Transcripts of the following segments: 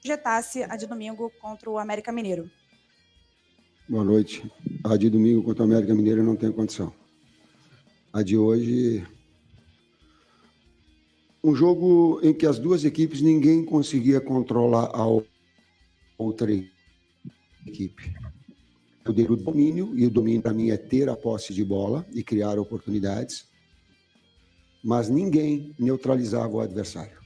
projetasse a de domingo contra o América Mineiro. Boa noite. A de domingo contra o América Mineiro não tem condição. A de hoje, um jogo em que as duas equipes ninguém conseguia controlar a outra equipe. O domínio, e o domínio para mim é ter a posse de bola e criar oportunidades, mas ninguém neutralizava o adversário.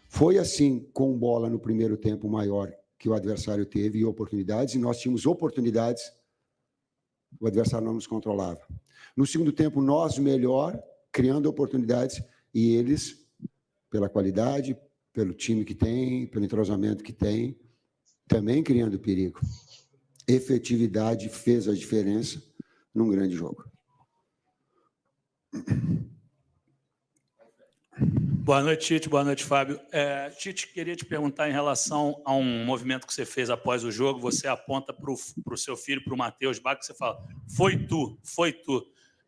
Foi assim com bola no primeiro tempo maior que o adversário teve e oportunidades, e nós tínhamos oportunidades, o adversário não nos controlava. No segundo tempo, nós melhor, criando oportunidades, e eles, pela qualidade, pelo time que tem, pelo entrosamento que tem, também criando perigo. Efetividade fez a diferença num grande jogo. Boa noite, Tite. Boa noite, Fábio. Tite, queria te perguntar em relação a um movimento que você fez após o jogo. Você aponta para o seu filho, para o Matheus Bach, que você fala, foi tu.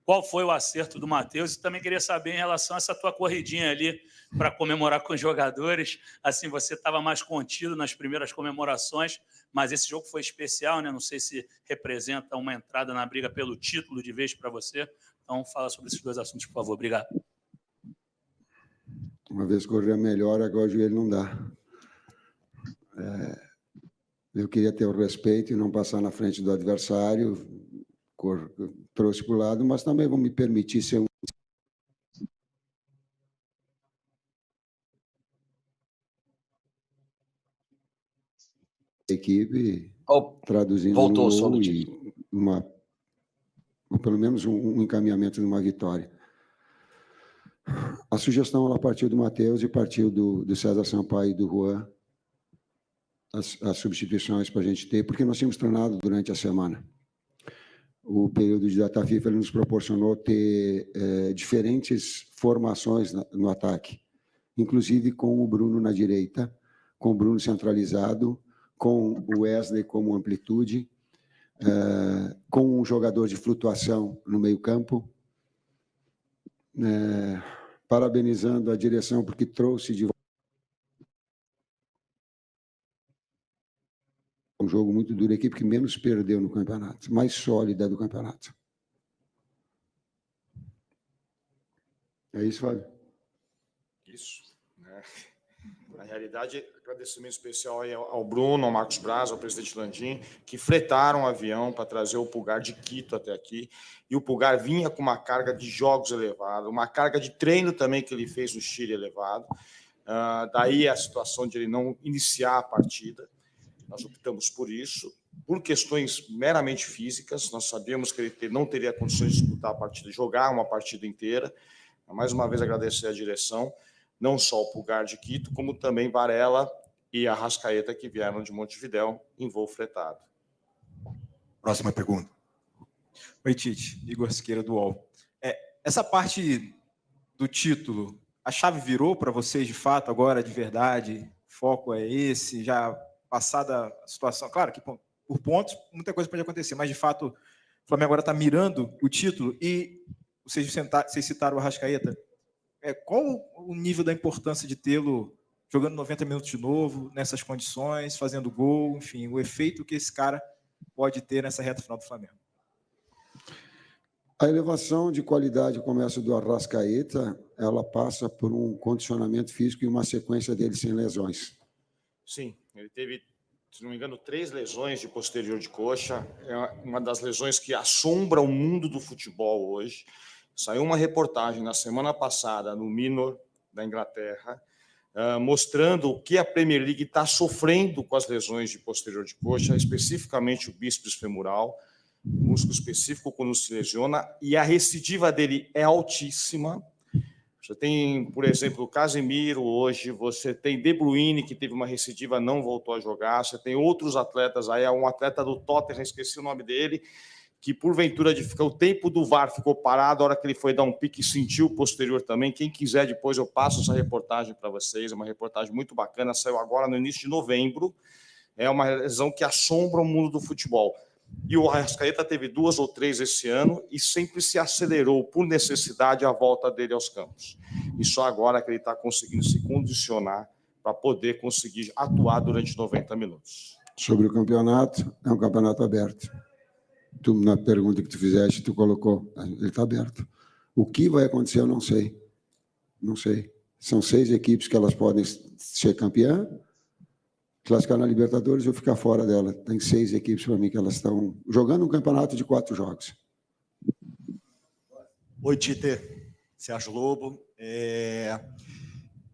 Qual foi o acerto do Matheus? E também queria saber em relação a essa tua corridinha ali para comemorar com os jogadores. Assim, você estava mais contido nas primeiras comemorações, mas esse jogo foi especial, né? Não sei se representa uma entrada na briga pelo título de vez para você. Então, fala sobre esses dois assuntos, por favor. Obrigado. Uma vez correr melhor, agora o joelho não dá. Eu queria ter o respeito e não passar na frente do adversário, trouxe para o lado, mas também vou me permitir ser um equipe, traduzindo voltou, um gol e pelo menos um encaminhamento de uma vitória. A sugestão ela partiu do Matheus e partiu do César Sampaio e do Juan, as substituições para a gente ter, porque nós tínhamos treinado durante a semana. O período de data FIFA ele nos proporcionou ter diferentes formações no ataque, inclusive com o Bruno na direita, com o Bruno centralizado, com o Wesley como amplitude, com um jogador de flutuação no meio-campo, parabenizando a direção porque trouxe de um jogo muito duro, a equipe que menos perdeu no campeonato, mais sólida do campeonato. É isso, Fábio? Isso. Na realidade, agradecimento especial aí ao Bruno, ao Marcos Braz, ao presidente Landim, que fretaram o avião para trazer o Pulgar de Quito até aqui. E o Pulgar vinha com uma carga de jogos elevada, uma carga de treino também que ele fez no Chile elevado. Daí a situação de ele não iniciar a partida. Nós optamos por isso, por questões meramente físicas. Nós sabíamos que ele não teria condições de disputar a partida, jogar uma partida inteira. Mais uma vez agradecer a direção, não só o Pulgar de Quito, como também Varela e a Arrascaeta, que vieram de Montevidéu em voo fretado. Próxima pergunta. Oi, Tite. Igor Siqueira, do UOL. Essa parte do título, a chave virou para vocês, de fato, agora, de verdade? O foco é esse? Já passada a situação? Claro que por pontos, muita coisa pode acontecer, mas, de fato, o Flamengo agora está mirando o título e vocês citaram o Arrascaeta. Qual o nível da importância de tê-lo jogando 90 minutos de novo, nessas condições, fazendo gol, enfim, o efeito que esse cara pode ter nessa reta final do Flamengo? A elevação de qualidade e comércio do Arrascaeta, ela passa por um condicionamento físico e uma sequência dele sem lesões. Sim, ele teve, se não me engano, 3 lesões de posterior de coxa. É uma das lesões que assombra o mundo do futebol hoje. Saiu uma reportagem na semana passada no Minor, da Inglaterra, mostrando o que a Premier League está sofrendo com as lesões de posterior de coxa, especificamente o bíceps femoral, músculo específico quando se lesiona, e a recidiva dele é altíssima. Você tem, por exemplo, o Casemiro hoje, você tem De Bruyne, que teve uma recidiva, não voltou a jogar, você tem outros atletas aí, um atleta do Tottenham, esqueci o nome dele, que porventura o tempo do VAR ficou parado, a hora que ele foi dar um pique, sentiu o posterior também. Quem quiser, depois eu passo essa reportagem para vocês, é uma reportagem muito bacana, saiu agora no início de novembro, é uma lesão que assombra o mundo do futebol. E o Arrascaeta teve 2 ou 3 esse ano e sempre se acelerou, por necessidade, a volta dele aos campos. E só agora que ele está conseguindo se condicionar para poder conseguir atuar durante 90 minutos. Sobre o campeonato, é um campeonato aberto. Tu, na pergunta que tu fizeste, tu colocou, ele está aberto. O que vai acontecer, eu não sei. Não sei. São 6 equipes que elas podem ser campeã, classificar na Libertadores ou ficar fora dela. Tem 6 equipes para mim que elas estão jogando um campeonato de 4 jogos. Oi, Tite. Sérgio Lobo.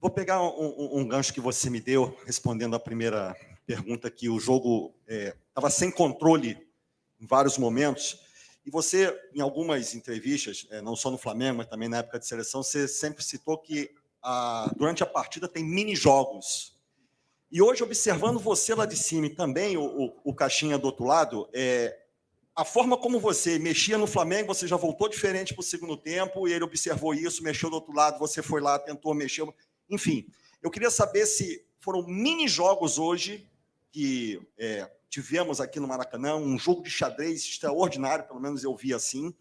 Vou pegar um gancho que você me deu, respondendo a primeira pergunta, que o jogo estava sem controle em vários momentos. E você, em algumas entrevistas, não só no Flamengo, mas também na época de seleção, você sempre citou que durante a partida tem mini-jogos. E hoje, observando você lá de cima e também o Caixinha do outro lado, a forma como você mexia no Flamengo, você já voltou diferente para o segundo tempo, e ele observou isso, mexeu do outro lado, você foi lá, tentou mexer. Enfim, eu queria saber se foram mini-jogos hoje que tivemos aqui no Maracanã, um jogo de xadrez extraordinário, pelo menos eu vi assim.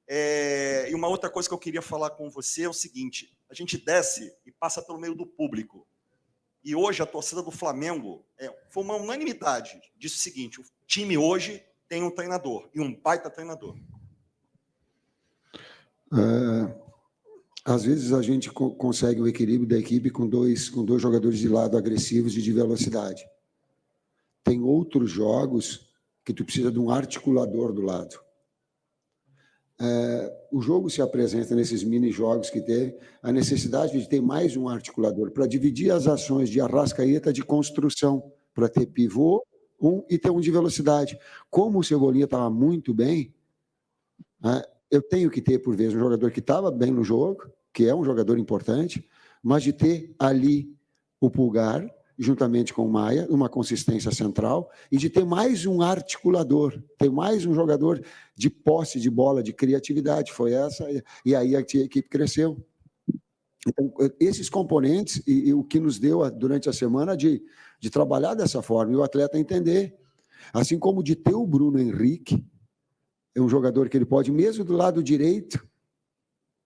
E uma outra coisa que eu queria falar com você é o seguinte: a gente desce e passa pelo meio do público. E hoje a torcida do Flamengo foi uma unanimidade. Disse o seguinte: o time hoje tem um treinador, e um baita treinador. Às vezes a gente consegue o equilíbrio da equipe com dois jogadores de lado agressivos e de velocidade. Tem outros jogos que tu precisa de um articulador do lado. O jogo se apresenta nesses mini-jogos que teve, a necessidade de ter mais um articulador para dividir as ações de Arrascaeta de construção, para ter pivô, e ter um de velocidade. Como o Cebolinha estava muito bem, eu tenho que ter, por vezes, um jogador que estava bem no jogo, que é um jogador importante, mas de ter ali o Pulgar, juntamente com o Maia, uma consistência central, e de ter mais um articulador, ter mais um jogador de posse de bola, de criatividade. Foi essa, e aí a equipe cresceu. Então, esses componentes, e o que nos deu durante a semana de trabalhar dessa forma, e o atleta entender, assim como de ter o Bruno Henrique, é um jogador que ele pode, mesmo do lado direito,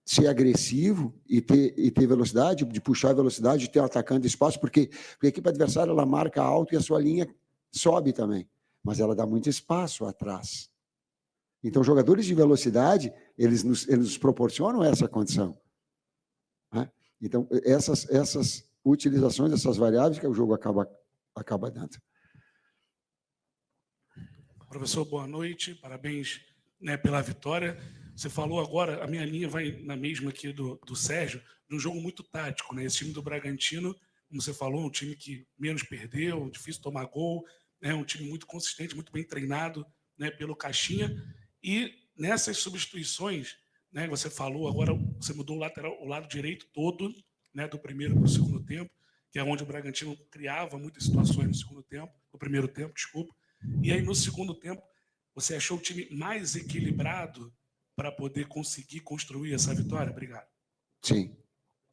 ser agressivo e ter velocidade, de puxar a velocidade, de ter um atacante de espaço, porque a equipe adversária ela marca alto e a sua linha sobe também, mas ela dá muito espaço atrás. Então, jogadores de velocidade, eles nos proporcionam essa condição. Então, essas utilizações, essas variáveis que o jogo acaba dando. Professor, boa noite, parabéns, pela vitória. Você falou agora, a minha linha vai na mesma aqui do Sérgio, de um jogo muito tático, Esse time do Bragantino, como você falou, um time que menos perdeu, difícil tomar gol, um time muito consistente, muito bem treinado, pelo Caixinha. E nessas substituições, você falou agora, você mudou o lado direito todo, do primeiro para o segundo tempo, que é onde o Bragantino criava muitas situações no primeiro tempo, desculpa. E aí no segundo tempo, você achou o time mais equilibrado para poder conseguir construir essa vitória? Obrigado. Sim,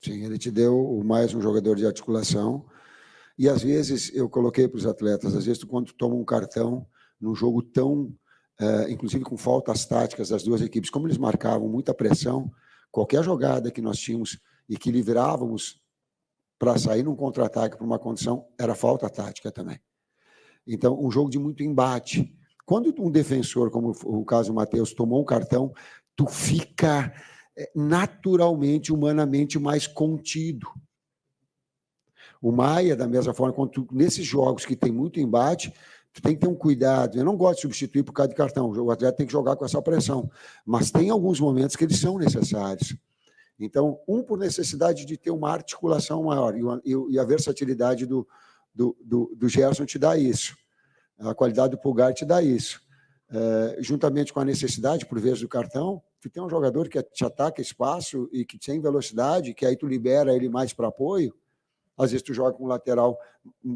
ele te deu mais um jogador de articulação. E às vezes, eu coloquei para os atletas, às vezes, quando tu toma um cartão num jogo tão, inclusive com faltas táticas das duas equipes, como eles marcavam muita pressão, qualquer jogada que nós tínhamos e que livrávamos para sair num contra-ataque para uma condição, era falta tática também. Então, um jogo de muito embate. Quando um defensor, como o caso do Matheus, tomou um cartão, tu fica naturalmente, humanamente mais contido. O Maia, da mesma forma, nesses jogos que tem muito embate, tu tem que ter um cuidado. Eu não gosto de substituir por causa de cartão, o atleta tem que jogar com essa pressão, mas tem alguns momentos que eles são necessários. Então, por necessidade de ter uma articulação maior, e a versatilidade do Gerson te dá isso. A qualidade do Pulgar te dá isso. Juntamente com a necessidade, por vezes, do cartão, tu tem um jogador que te ataca espaço e que tem velocidade, que aí tu libera ele mais para apoio. Às vezes tu joga com um lateral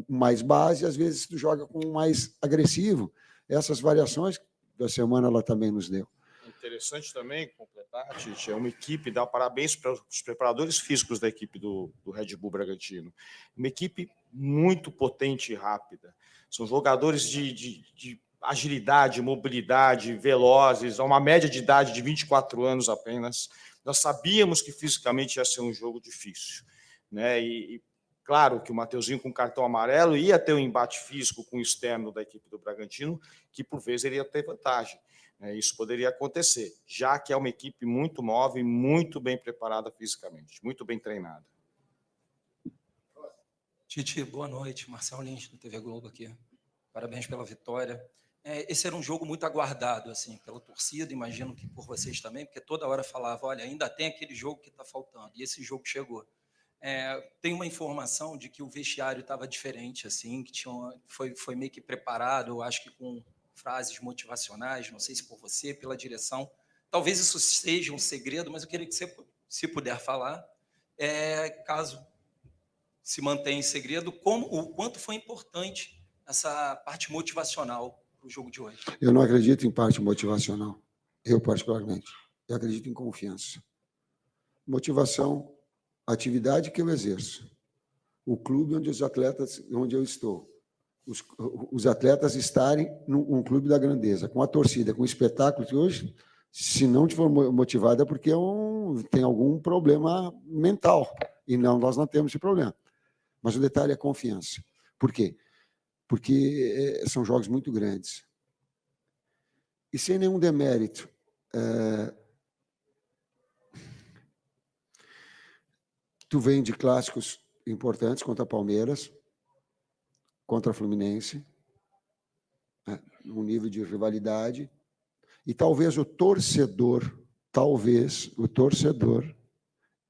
mais base, às vezes tu joga com um mais agressivo. Essas variações da semana ela também nos deu. Interessante também completar, Tite, é uma equipe, dá parabéns para os preparadores físicos da equipe do Red Bull Bragantino. Uma equipe muito potente e rápida. São jogadores de agilidade, mobilidade, velozes, a uma média de idade de 24 anos apenas. Nós sabíamos que fisicamente ia ser um jogo difícil, E Claro que o Mateuzinho com cartão amarelo ia ter um embate físico com o externo da equipe do Bragantino, que por vezes ele ia ter vantagem. Isso poderia acontecer, já que é uma equipe muito nova e muito bem preparada fisicamente, muito bem treinada. Tite, boa noite. Marcel Lins, do TV Globo aqui. Parabéns pela vitória. Esse era um jogo muito aguardado, assim, pela torcida, imagino que por vocês também, porque toda hora falava, olha, ainda tem aquele jogo que está faltando, e esse jogo chegou. Tem uma informação de que o vestiário estava diferente, assim, que foi meio que preparado, eu acho que com frases motivacionais, não sei se por você, pela direção. Talvez isso seja um segredo, mas eu queria que você, se puder falar, caso se mantenha em segredo, o quanto foi importante essa parte motivacional para o jogo de hoje. Eu não acredito em parte motivacional, eu particularmente. Eu acredito em confiança. Motivação, atividade que eu exerço. O clube onde eu estou. Os atletas estarem num clube da grandeza, com a torcida, com o espetáculo que hoje, se não te for motivado, é porque tem algum problema mental. E nós não temos esse problema. Mas o detalhe é a confiança. Por quê? Porque são jogos muito grandes. E sem nenhum demérito. Tu vem de clássicos importantes contra Palmeiras, contra Fluminense, um nível de rivalidade, e talvez o torcedor,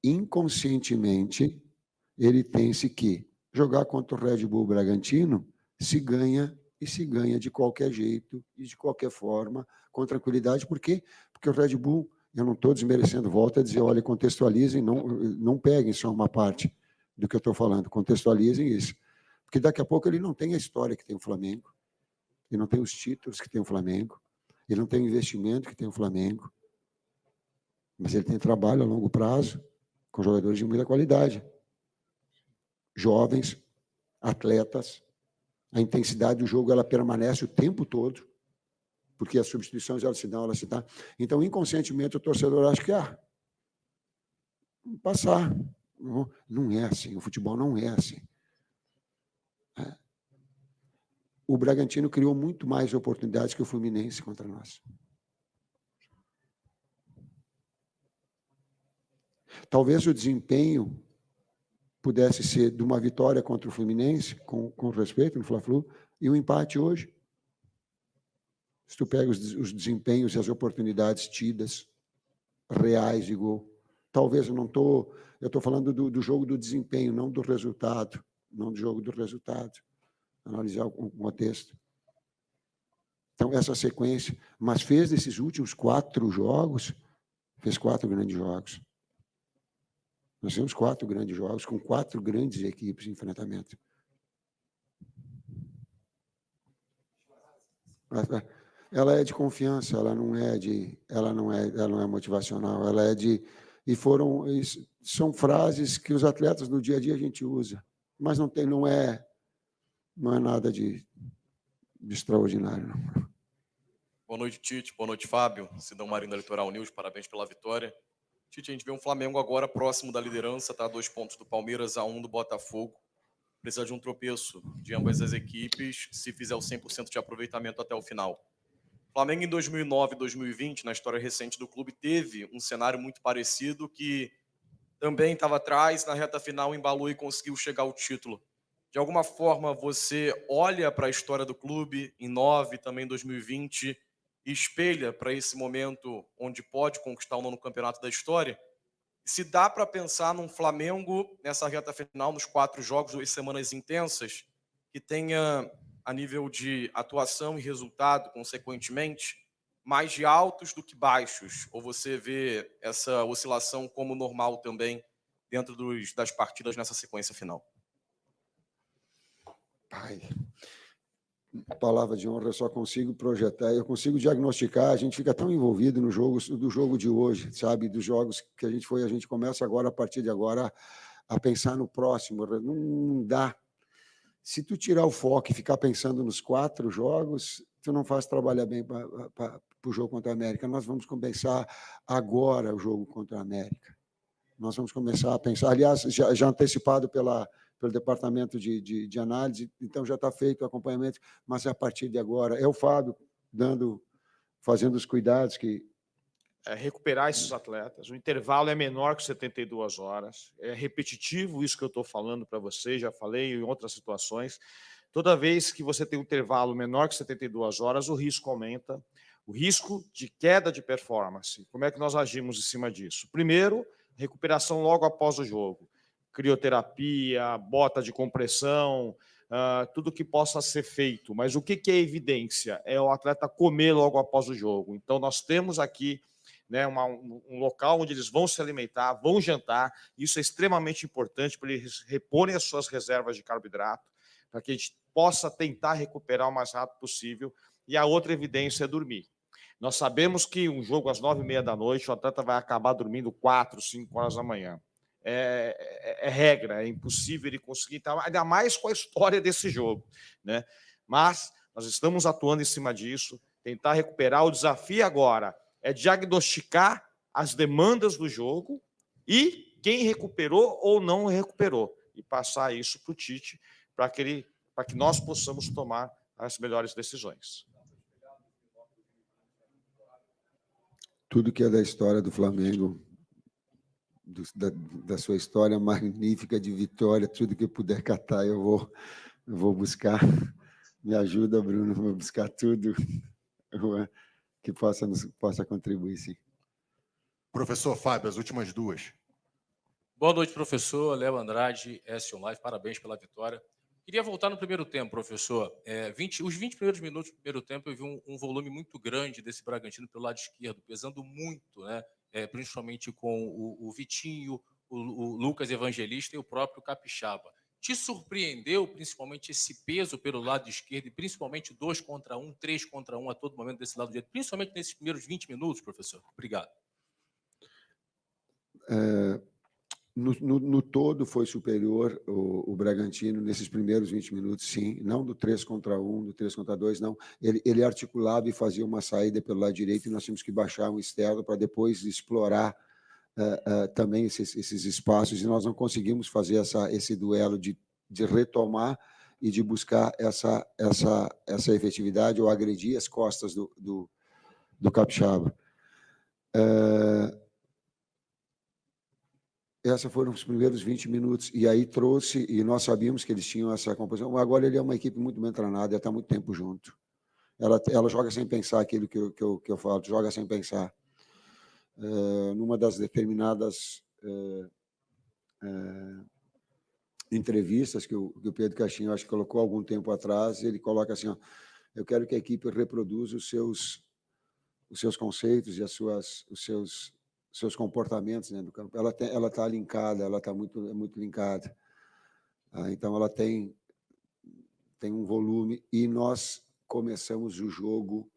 inconscientemente, ele pense que jogar contra o Red Bull Bragantino se ganha de qualquer jeito e de qualquer forma, com tranquilidade. Por quê? Porque o Red Bull, eu não estou desmerecendo, volto a dizer, olha, contextualizem, não peguem só uma parte do que eu estou falando, contextualizem isso. Porque daqui a pouco ele não tem a história que tem o Flamengo, ele não tem os títulos que tem o Flamengo, ele não tem o investimento que tem o Flamengo, mas ele tem trabalho a longo prazo com jogadores de muita qualidade. Jovens, atletas, a intensidade do jogo ela permanece o tempo todo, porque as substituições elas se dão. Então, inconscientemente, o torcedor acha que passar. Não é assim, o futebol não é assim. O Bragantino criou muito mais oportunidades que o Fluminense contra nós. Talvez o desempenho pudesse ser de uma vitória contra o Fluminense, com respeito, no Fla-Flu, e um empate hoje. Se tu pega os desempenhos e as oportunidades tidas, reais de gol. Talvez eu estou falando do jogo do desempenho, não do resultado, não do jogo do resultado. Analisar o contexto. Então, essa sequência, mas fez desses últimos 4 jogos, fez 4 grandes jogos. Nós temos 4 grandes jogos, com 4 grandes equipes de enfrentamento. Ela é de confiança, ela não é motivacional, ela é de... São frases que os atletas no dia a dia a gente usa, mas não é nada de extraordinário, não. Boa noite, Tite. Boa noite, Fábio. Sidão Marinho da Litoral News, parabéns pela vitória. Tite, a gente vê um Flamengo agora próximo da liderança, está a 2 pontos do Palmeiras, a 1 do Botafogo. Precisa de um tropeço de ambas as equipes, se fizer o 100% de aproveitamento até o final. Flamengo em 2009 e 2020, na história recente do clube, teve um cenário muito parecido, que também estava atrás, na reta final embalou e conseguiu chegar ao título. De alguma forma, você olha para a história do clube em 9, também em 2020, e espelha para esse momento onde pode conquistar o 9º campeonato da história? E se dá para pensar num Flamengo, nessa reta final, nos 4 jogos, 2 semanas intensas, que tenha, a nível de atuação e resultado, consequentemente, mais de altos do que baixos? Ou você vê essa oscilação como normal também dentro das partidas nessa sequência final? Palavra de honra, eu só consigo projetar, eu consigo diagnosticar, a gente fica tão envolvido no jogo de hoje, sabe, dos jogos que a gente começa agora, a partir de agora, a pensar no próximo, não dá. Se tu tirar o foco e ficar pensando nos 4 jogos, tu não faz trabalhar bem para o jogo contra a América. Nós vamos começar agora o jogo contra a América. Nós vamos começar a pensar, aliás, já antecipado pelo departamento de análise, então já está feito o acompanhamento, mas a partir de agora é o Fábio fazendo os cuidados que... recuperar esses atletas. O intervalo é menor que 72 horas. É repetitivo isso que eu estou falando para vocês, já falei em outras situações. Toda vez que você tem um intervalo menor que 72 horas, o risco aumenta. O risco de queda de performance. Como é que nós agimos em cima disso? Primeiro, recuperação logo após o jogo. Crioterapia, bota de compressão, tudo que possa ser feito. Mas o que é evidência? É o atleta comer logo após o jogo. Então, nós temos aqui, né, um local onde eles vão se alimentar, vão jantar. Isso é extremamente importante para eles reporem as suas reservas de carboidrato, para que a gente possa tentar recuperar o mais rápido possível. E a outra evidência é dormir. Nós sabemos que um jogo às 9h30 da noite, o atleta vai acabar dormindo 4, 5 horas da manhã. É regra, é impossível ele conseguir, ainda mais com a história desse jogo, né? Mas nós estamos atuando em cima disso, tentar recuperar. O desafio agora é diagnosticar as demandas do jogo e quem recuperou ou não recuperou, e passar isso para o Tite, para que nós possamos tomar as melhores decisões. Tudo que é da história do Flamengo, da sua história magnífica de vitória, tudo que eu puder catar, eu vou buscar. Me ajuda, Bruno, vou buscar tudo que possa contribuir, sim. Professor Fábio, as últimas duas. Boa noite, professor. Léo Andrade, S1 Live, parabéns pela vitória. Queria voltar no primeiro tempo, professor. Os 20 primeiros minutos do primeiro tempo, eu vi um volume muito grande desse Bragantino pelo lado esquerdo, pesando muito, né? Principalmente com o Vitinho, o Lucas Evangelista e o próprio Capixaba. Te surpreendeu, principalmente, esse peso pelo lado esquerdo, e principalmente 2 contra 1, 3 contra 1 a todo momento desse lado direito, principalmente nesses primeiros 20 minutos, professor? Obrigado. No todo foi superior o Bragantino nesses primeiros 20 minutos, sim. Não do 3 contra 1, do 3 contra 2, não. Ele articulava e fazia uma saída pelo lado direito e nós tínhamos que baixar um externo para depois explorar também esses espaços, e nós não conseguimos fazer esse duelo de retomar e de buscar essa efetividade ou agredir as costas do Capixaba. Esses foram os primeiros 20 minutos, e aí trouxe, e nós sabíamos que eles tinham essa composição. Agora ele é uma equipe muito bem treinada, ela está muito tempo junto. Ela joga sem pensar aquilo que eu falo, joga sem pensar. Numa das determinadas entrevistas que o Pedro Caixinha, acho que colocou algum tempo atrás, ele coloca assim, ó, eu quero que a equipe reproduza os seus conceitos e os seus comportamentos dentro do campo. Ela está linkada, ela está muito linkada. Então, ela tem um volume, e nós começamos o jogo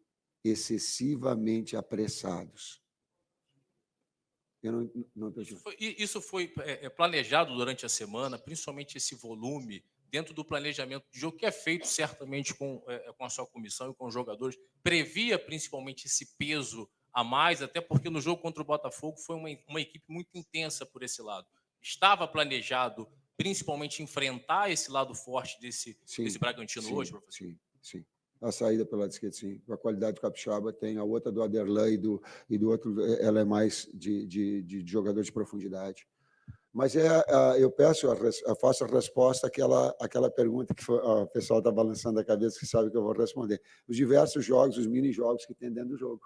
excessivamente apressados. Isso foi planejado durante a semana, principalmente esse volume, dentro do planejamento de jogo, que é feito certamente com a sua comissão e com os jogadores, previa principalmente esse peso a mais, até porque no jogo contra o Botafogo foi uma equipe muito intensa por esse lado. Estava planejado principalmente enfrentar esse lado forte desse Bragantino hoje, professor? Sim. A saída pelo lado esquerdo, sim. A qualidade do Capixaba tem, a outra do Aderlan e do outro, ela é mais de jogador de profundidade. Mas eu faço a resposta àquela pergunta que o pessoal está balançando a cabeça, que sabe que eu vou responder. Os diversos jogos, os mini-jogos que tem dentro do jogo.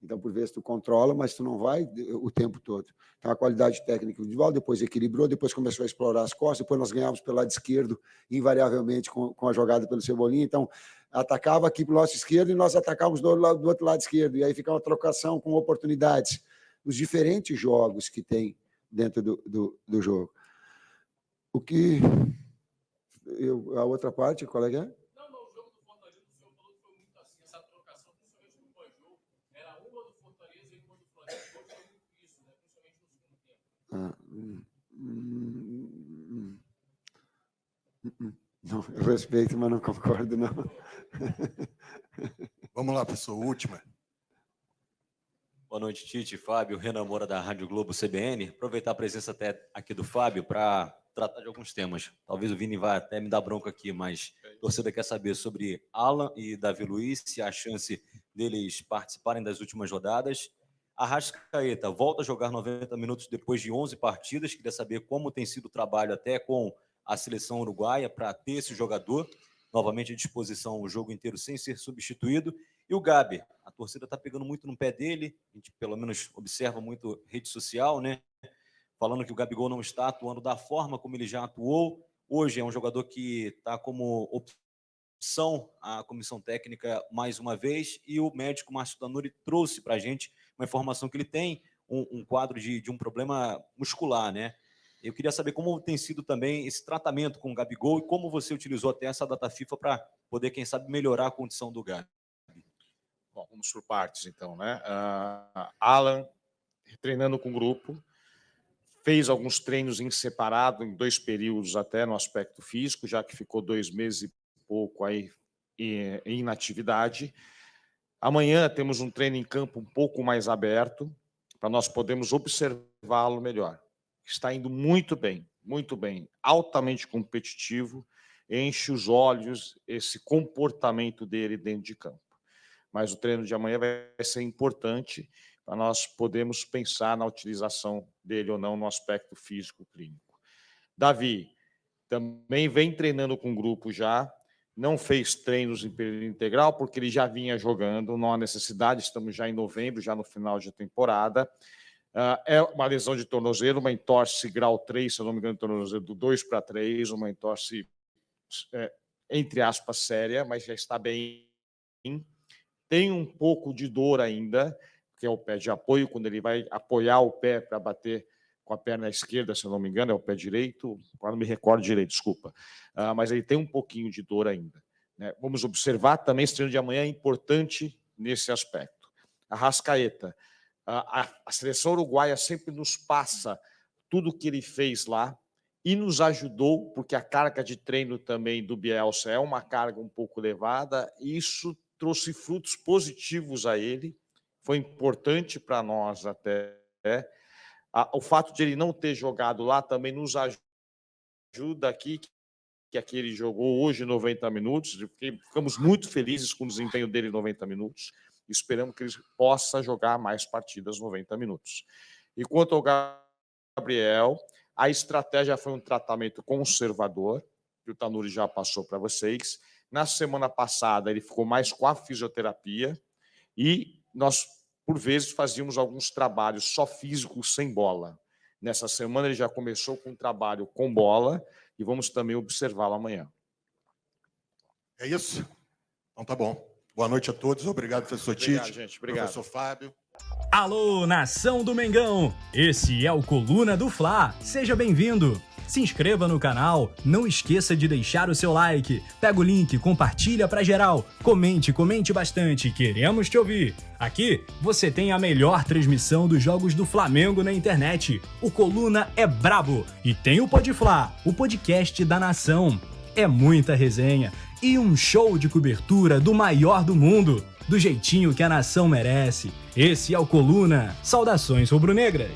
Então, por vezes, tu controla, mas tu não vai o tempo todo. Então, a qualidade técnica individual, depois equilibrou, depois começou a explorar as costas, depois nós ganhávamos pelo lado esquerdo, invariavelmente, com a jogada pelo Cebolinha. Então, atacava aqui pelo nosso esquerdo e nós atacávamos do outro lado esquerdo. E aí fica uma trocação com oportunidades. Os diferentes jogos que tem dentro do jogo. O que... a outra parte, qual é que é? Não, eu respeito, mas não concordo, não. Vamos lá, pessoal, última. Boa noite, Tite, Fábio, Renan Moura, da Rádio Globo CBN. Aproveitar a presença até aqui do Fábio para tratar de alguns temas. Talvez o Vini vá até me dar bronca aqui, mas a torcida quer saber sobre Alan e Davi Luiz, se há chance deles participarem das últimas rodadas. Arrascaeta volta a jogar 90 minutos depois de 11 partidas. Queria saber como tem sido o trabalho até com a seleção uruguaia para ter esse jogador novamente à disposição o jogo inteiro sem ser substituído. E o Gabi, a torcida está pegando muito no pé dele, a gente pelo menos observa muito rede social, né? Falando que o Gabigol não está atuando da forma como ele já atuou. Hoje é um jogador que está como opção à comissão técnica mais uma vez, e o médico Márcio Tanuri trouxe para a gente uma informação que ele tem um quadro de um problema muscular, né? Eu queria saber como tem sido também esse tratamento com o Gabigol e como você utilizou até essa data FIFA para poder, quem sabe, melhorar a condição do Gabi. Bom, vamos por partes, então, né? Alan, treinando com o grupo, fez alguns treinos em separado, em 2 períodos até no aspecto físico, já que ficou 2 meses e pouco aí em inatividade. Amanhã temos um treino em campo um pouco mais aberto, para nós podermos observá-lo melhor. Está indo muito bem, altamente competitivo, enche os olhos esse comportamento dele dentro de campo. Mas o treino de amanhã vai ser importante para nós podermos pensar na utilização dele ou não no aspecto físico clínico. Davi também vem treinando com o grupo já, não fez treinos em período integral porque ele já vinha jogando, não há necessidade, estamos já em novembro, já no final de temporada. É uma lesão de tornozelo, uma entorse grau 3, se eu não me engano, tornozelo do 2 para 3, uma entorse, entre aspas, séria, mas já está bem. Tem um pouco de dor ainda, que é o pé de apoio, quando ele vai apoiar o pé para bater com a perna esquerda, se eu não me engano, é o pé direito, agora não me recordo direito, desculpa. Mas ele tem um pouquinho de dor ainda, né? Vamos observar também, esse treino de amanhã é importante nesse aspecto. Arrascaeta, a seleção uruguaia sempre nos passa tudo o que ele fez lá e nos ajudou, porque a carga de treino também do Bielsa é uma carga um pouco elevada, e isso trouxe frutos positivos a ele, foi importante para nós até. O fato de ele não ter jogado lá também nos ajuda aqui, que aqui ele jogou hoje 90 minutos, ficamos muito felizes com o desempenho dele em 90 minutos, esperamos que ele possa jogar mais partidas 90 minutos. E quanto ao Gabriel, a estratégia foi um tratamento conservador, que o Tanuri já passou para vocês. Na semana passada, ele ficou mais com a fisioterapia e nós, por vezes, fazíamos alguns trabalhos só físicos sem bola. Nessa semana, ele já começou com um trabalho com bola e vamos também observá-lo amanhã. É isso? Então tá bom. Boa noite a todos. Obrigado, professor Tite. Gente. Obrigado. Professor Fábio. Alô, nação do Mengão! Esse é o Coluna do Fla. Seja bem-vindo. Se inscreva no canal, não esqueça de deixar o seu like, pega o link, compartilha pra geral, comente bastante, queremos te ouvir. Aqui você tem a melhor transmissão dos jogos do Flamengo na internet. O Coluna é brabo e tem o Pod Fla, o podcast da nação. É muita resenha e um show de cobertura do maior do mundo, do jeitinho que a nação merece. Esse é o Coluna. Saudações rubro-negras.